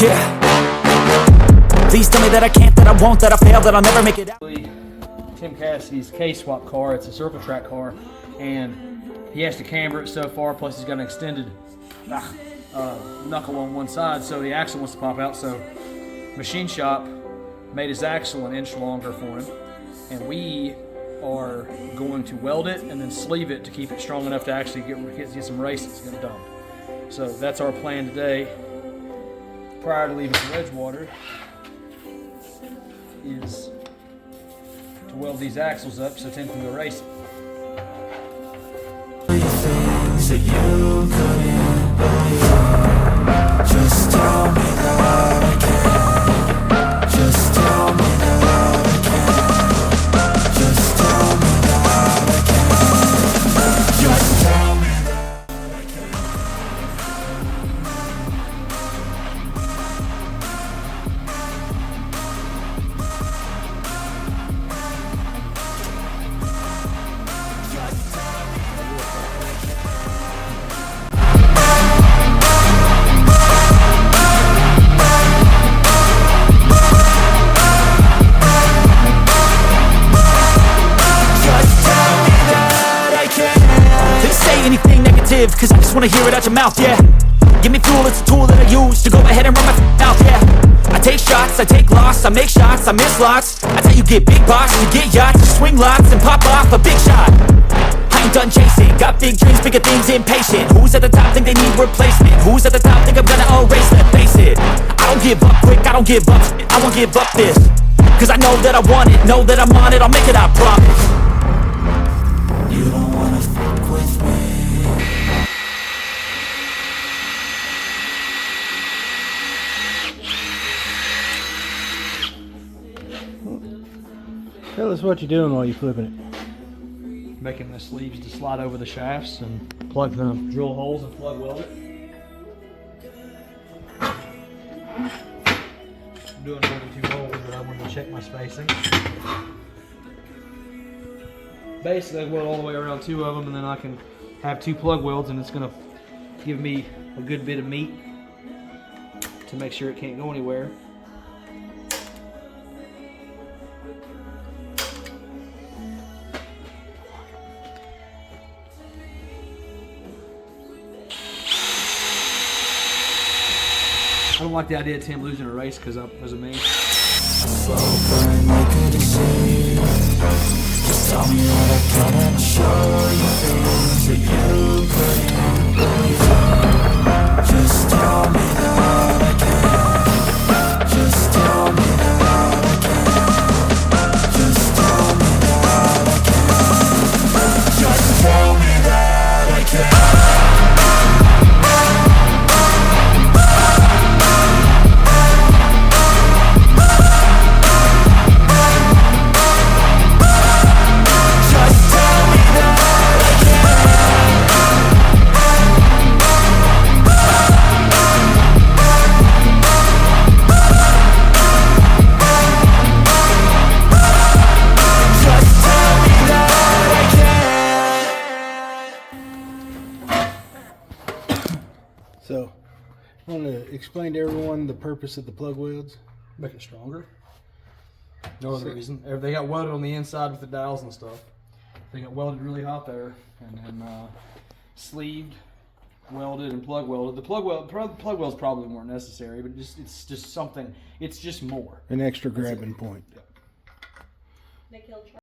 Yeah. Please tell me that I can't, that I won't, that I fail, that I'll never make it out. Tim Cassidy's K-swap car. It's a circle track car, and he has to camber it so far, plus he's got an extended knuckle on one side, so the axle wants to pop out. So machine shop made his axle an inch longer for him, and we are going to weld it and then sleeve it to keep it strong enough to actually get some races get done. So that's our plan today. Prior to leaving for Edgewater, is to weld these axles up so Tim can go racing. Things that you couldn't believe. Just tell me that I can. Just tell me that I can. Just tell me that I can. Just tell me that I can. Anything negative, cause I just wanna hear it out your mouth, yeah. Give me fuel, it's a tool that I use to go ahead and run my mouth, yeah. I take shots, I take loss, I make shots, I miss lots. That's how you get big box, you get yachts, you swing lots and pop off a big shot. I ain't done chasing, got big dreams, bigger things, impatient. Who's at the top think they need replacement? Who's at the top think I'm gonna erase them? Face it, I don't give up quick, I don't give up shit, I won't give up this. Cause I know that I want it, know that I'm on it, I'll make it, I promise. You don't wanna fuck with me. Tell us what you're doing while you're flipping it. Making the sleeves to slide over the shafts and plug the drill holes and plug weld it. I'm doing 22 holes, but I wanted to check my spacing. Basically, I weld all the way around two of them, and then I can have two plug welds, and it's going to give me a good bit of meat to make sure it can't go anywhere. I don't like the idea of Tim losing a race because of me. Slow burn like a disease. Just tell me that I can and show you things that you couldn't believe. Just tell me that I can. Just tell me that I can. Just tell me that I can. Just tell me that I can. So, I want to explain to everyone the purpose of the plug welds. Make it stronger. No other reason. They got welded on the inside with the dowels and stuff. They got welded really hot there, and then sleeved, welded, and plug welded. The plug welds probably weren't necessary, but it's just something. It's just more. An extra grabbing point. Yeah. They killed